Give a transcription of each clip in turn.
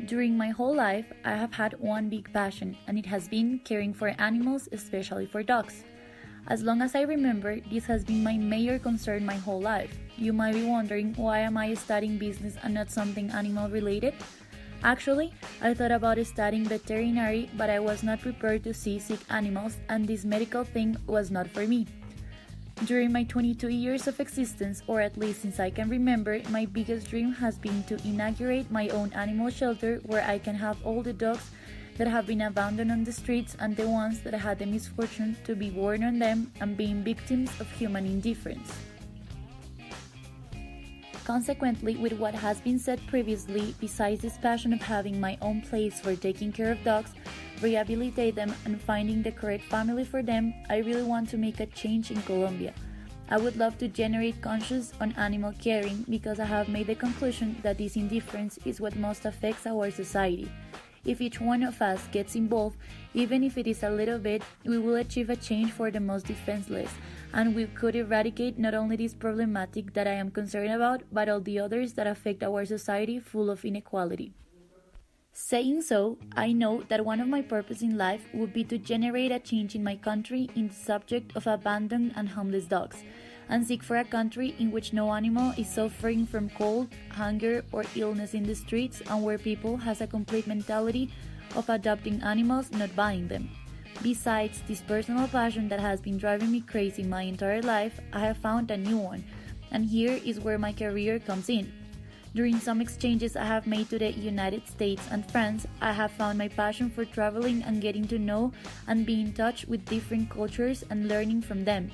During my whole life, I have had one big passion, and it has been caring for animals, especially for dogs. As long as I remember, this has been my major concern my whole life. You might be wondering, why am I studying business and not something animal related? Actually, I thought about studying veterinary, but I was not prepared to see sick animals, and this medical thing was not for me. During my 22 years of existence, or at least since I can remember, my biggest dream has been to inaugurate my own animal shelter where I can have all the dogs that have been abandoned on the streets and the ones that had the misfortune to be born on them and being victims of human indifference. Consequently, with what has been said previously, besides this passion of having my own place for taking care of dogs, rehabilitate them, and finding the correct family for them, I really want to make a change in Colombia. I would love to generate conscience on animal caring because I have made the conclusion that this indifference is what most affects our society. If each one of us gets involved, even if it is a little bit, we will achieve a change for the most defenseless, and we could eradicate not only this problematic that I am concerned about, but all the others that affect our society full of inequality. Saying so, I know that one of my purposes in life would be to generate a change in my country in the subject of abandoned and homeless dogs, and seek for a country in which no animal is suffering from cold, hunger, or illness in the streets, and where people has a complete mentality of adopting animals, not buying them. Besides this personal passion that has been driving me crazy my entire life, I have found a new one, and here is where my career comes in. During some exchanges I have made to the United States and France, I have found my passion for traveling and getting to know and be in touch with different cultures and learning from them.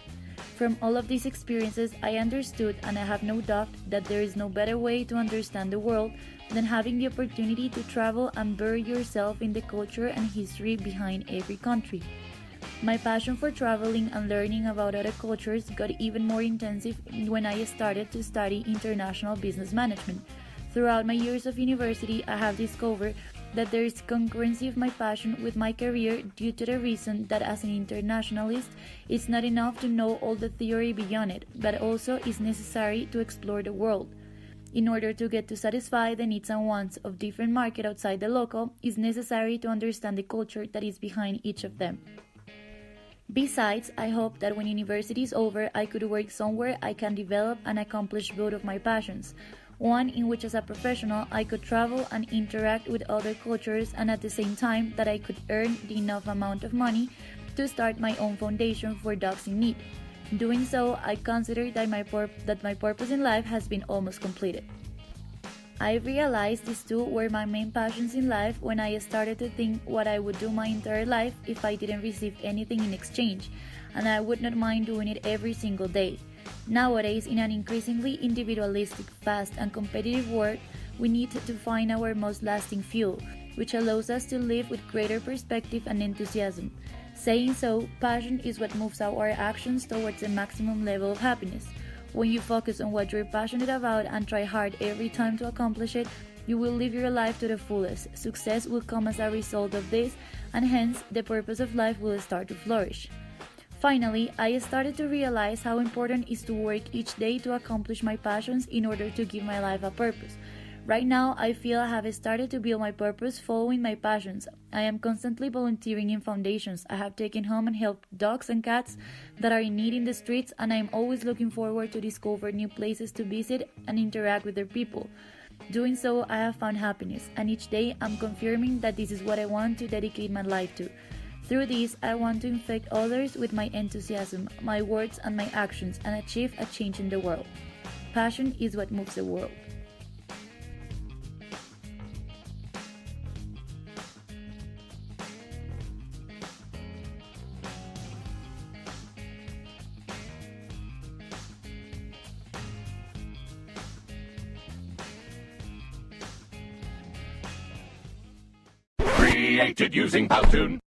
From all of these experiences, I understood, and I have no doubt, that there is no better way to understand the world than having the opportunity to travel and bury yourself in the culture and history behind every country. My passion for traveling and learning about other cultures got even more intensive when I started to study international business management. Throughout my years of university, I have discovered that there is congruency of my passion with my career due to the reason that as an internationalist, it's not enough to know all the theory beyond it, but also is necessary to explore the world. In order to get to satisfy the needs and wants of different markets outside the local, it's necessary to understand the culture that is behind each of them. Besides, I hope that when university is over, I could work somewhere I can develop and accomplish both of my passions. One in which as a professional I could travel and interact with other cultures, and at the same time that I could earn the enough amount of money to start my own foundation for dogs in need. Doing so, I consider that my purpose in life has been almost completed. I realized these two were my main passions in life when I started to think what I would do my entire life if I didn't receive anything in exchange, and I would not mind doing it every single day. Nowadays, in an increasingly individualistic, fast, and competitive world, we need to find our most lasting fuel, which allows us to live with greater perspective and enthusiasm. Saying so, passion is what moves our actions towards the maximum level of happiness. When you focus on what you're passionate about and try hard every time to accomplish it, you will live your life to the fullest. Success will come as a result of this, and hence, the purpose of life will start to flourish. Finally, I started to realize how important it is to work each day to accomplish my passions in order to give my life a purpose. Right now, I feel I have started to build my purpose following my passions. I am constantly volunteering in foundations. I have taken home and helped dogs and cats that are in need in the streets, and I am always looking forward to discover new places to visit and interact with their people. Doing so, I have found happiness, and each day I'm confirming that this is what I want to dedicate my life to. Through this, I want to infect others with my enthusiasm, my words, and my actions, and achieve a change in the world. Passion is what moves the world. Created using Powtoon.